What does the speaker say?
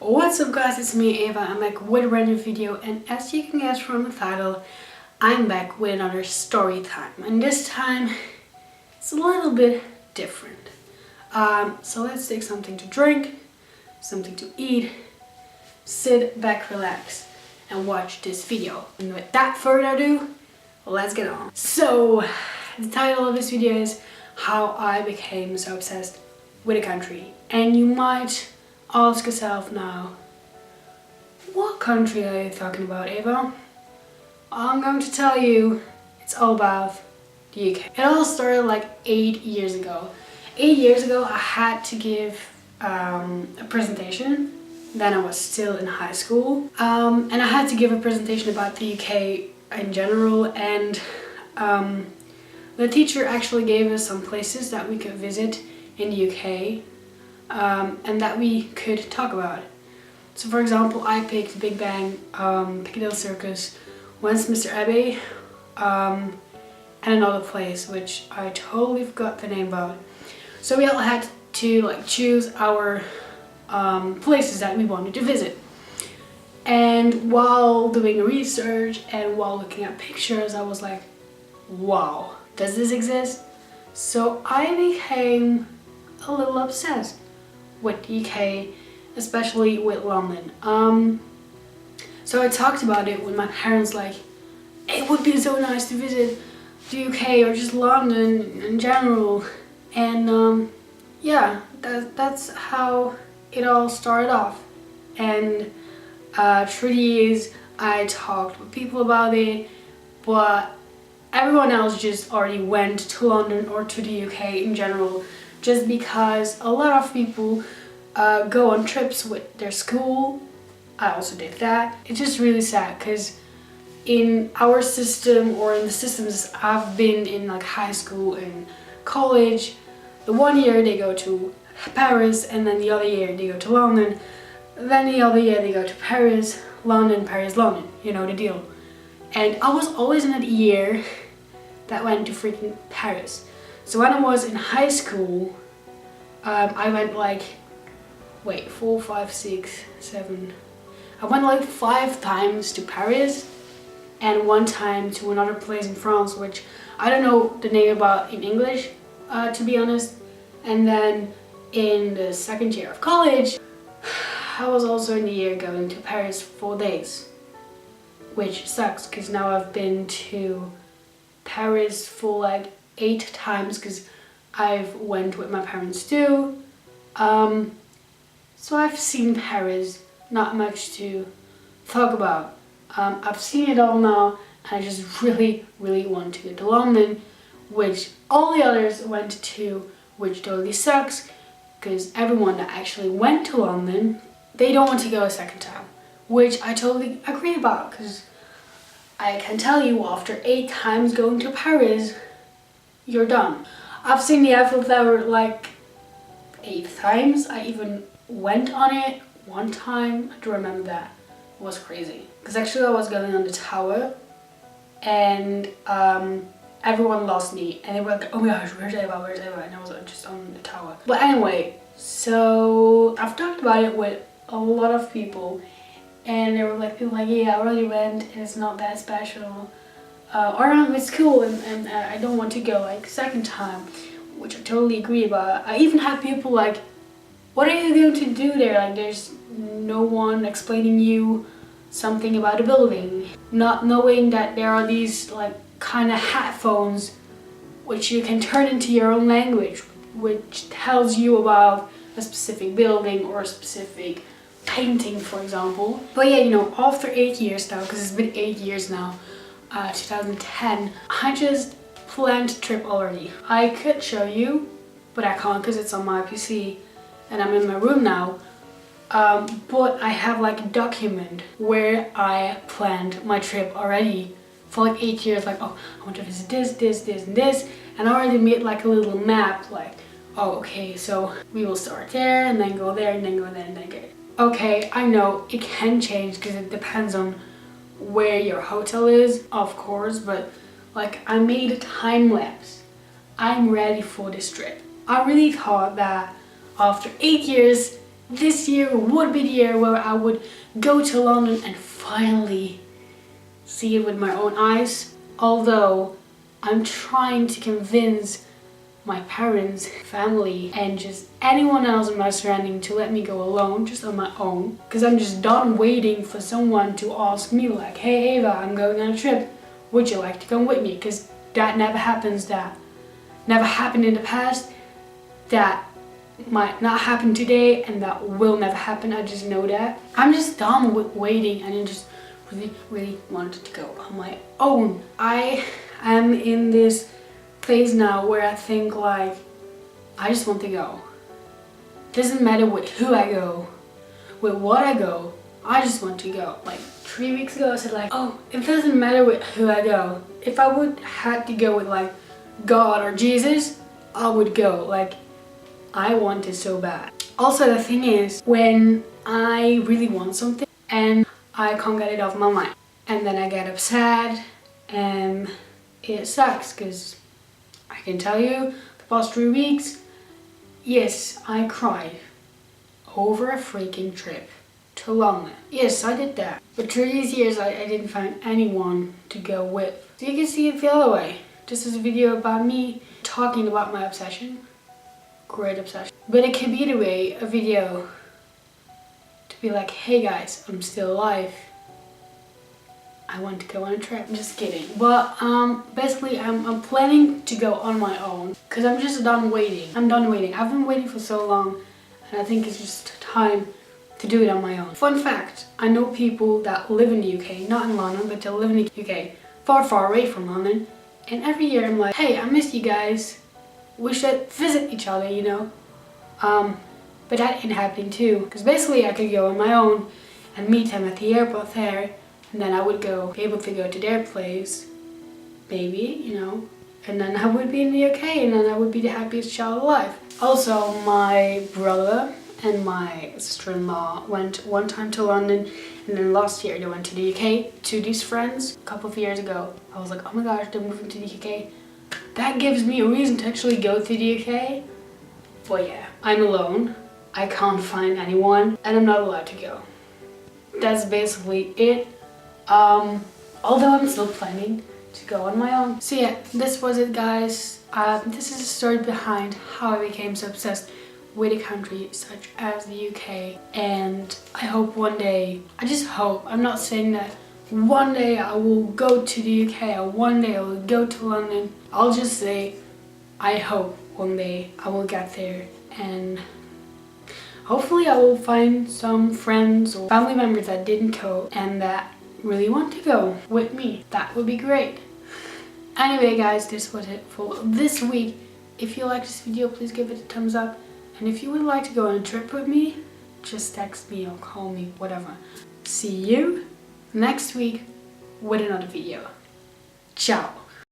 What's up guys, it's me Eva. I'm back with a brand new video, and as you can guess from the title, I'm back with another story time, and this time it's a little bit different. So let's take something to drink, something to eat, sit back, relax and watch this video. And without further ado, let's get on. So the title of this video is how I became so obsessed with a country, and you might ask yourself now, what country are you talking about, Eva? I'm going to tell you, it's all about the UK. It all started like 8 years ago. 8 years ago I had to give a presentation. Then I was still in high school. And I had to give a presentation about the UK in general, and the teacher actually gave us some places that we could visit in the UK. And that we could talk about. So for example, I picked Big Bang, Piccadilly Circus, Westminster Abbey, and another place which I totally forgot the name about. So we all had to choose our places that we wanted to visit. And while doing research and while looking at pictures, I was like, wow, does this exist? So I became a little obsessed with the UK, especially with London. So I talked about it with my parents, like, it would be so nice to visit the UK or just London in general. And yeah, that's how it all started off. And through the years I talked with people about it, but everyone else just already went to London or to the UK in general, just because a lot of people go on trips with their school. I also did that. It's just really sad because in our system, or in the systems I've been in, like high school and college, the one year they go to Paris, and then the other year they go to London, then the other year they go to Paris, London, Paris, London, you know the deal. And I was always in that year that went to freaking Paris. So when I was in high school, I went like, 4, 5, 6, 7. I went like 5 times to Paris and 1 time to another place in France, which I don't know the name about in English, to be honest. And then in the second year of college, I was also in the year going to Paris 4 days, which sucks because now I've been to Paris for like 8 times because I've went with my parents too. So I've seen Paris, not much to talk about. I've seen it all now, and I just really want to go to London, which all the others went to, which totally sucks, because everyone that actually went to London, they don't want to go a second time, which I totally agree about, because I can tell you, after 8 times going to Paris, you're done. I've seen the Eiffel Tower like 8 times. I even went on it 1 time. I do remember that. It was crazy. Because actually I was going on the tower, and everyone lost me. And they were like, oh my gosh, where's Eva, where's Eva? And I was just on the tower. But anyway, so I've talked about it with a lot of people. And there were like people like, yeah, I already went and it's not that special. Or it's cool and I don't want to go like second time, which I totally agree about. I even had people like, what are you going to do there? Like, there's no one explaining you something about the building. Not knowing that there are these like kind of headphones which you can turn into your own language, which tells you about a specific building or a specific painting, for example. But yeah, you know, after 8 years now, because it's been 8 years now, 2010, I just planned a trip already. I could show you, but I can't because it's on my PC and I'm in my room now. But I have like a document where I planned my trip already for like 8 years. Like, oh, I want to visit this, this, this, and this. And I already made like a little map, like, oh, okay, so we will start there and then go there and then go there and then go. Okay, I know it can change because it depends on where your hotel is, of course, but like I made a time lapse. I'm ready for this trip. I really thought that after 8 years this year would be the year where I would go to London and finally see it with my own eyes. Although I'm trying to convince my parents, family, and just anyone else in my surrounding to let me go alone, just on my own. Because I'm just done waiting for someone to ask me like, hey Ava, I'm going on a trip. Would you like to come with me? Because that never happens. That never happened in the past. That might not happen today, and that will never happen. I just know that. I'm just done with waiting, and I just really wanted to go on my own. I am in this phase now where I think like, I just want to go. Doesn't matter with who I go, with what I go, I just want to go. Like 3 weeks ago I said like, oh, it doesn't matter with who I go. If I would had to go with like God or Jesus, I would go. Like, I want it so bad. Also the thing is, when I really want something and I can't get it off my mind, and then I get upset, and it sucks because I can tell you the past 3 weeks, yes, I cried over a freaking trip to London. Yes, I did that. But through these years I didn't find anyone to go with. So you can see it the other way. This is a video about me talking about my obsession. Great obsession. But it could be the way, a video to be like, hey guys, I'm still alive. I want to go on a trip. I'm just kidding. But basically I'm planning to go on my own because I'm just done waiting. I'm done waiting. I've been waiting for so long, and I think it's just time to do it on my own. Fun fact, I know people that live in the UK, not in London, but they live in the UK, far away from London, and every year I'm like, hey, I miss you guys. We should visit each other, you know. But that ain't happening too, because basically I could go on my own and meet them at the airport there, and then I would be able to go to their place, maybe, you know, and then I would be in the UK, and then I would be the happiest child alive. Also, my brother and my sister-in-law went one time to London, and then last year they went to the UK to these friends. A couple of years ago, I was like, oh my gosh, they're moving to the UK. That gives me a reason to actually go to the UK. But yeah, I'm alone. I can't find anyone, and I'm not allowed to go. That's basically it. Although I'm still planning to go on my own. So yeah, this was it, guys. This is the story behind how I became so obsessed with a country such as the UK. And I hope one day, I just hope, I'm not saying that one day I will go to the UK or one day I will go to London. I'll just say, I hope one day I will get there, and hopefully I will find some friends or family members that didn't go and that really want to go with me. That would be great. Anyway guys, this was it for this week. If you liked this video, please give it a thumbs up. And if you would like to go on a trip with me, just text me or call me, whatever. See you next week with another video. Ciao.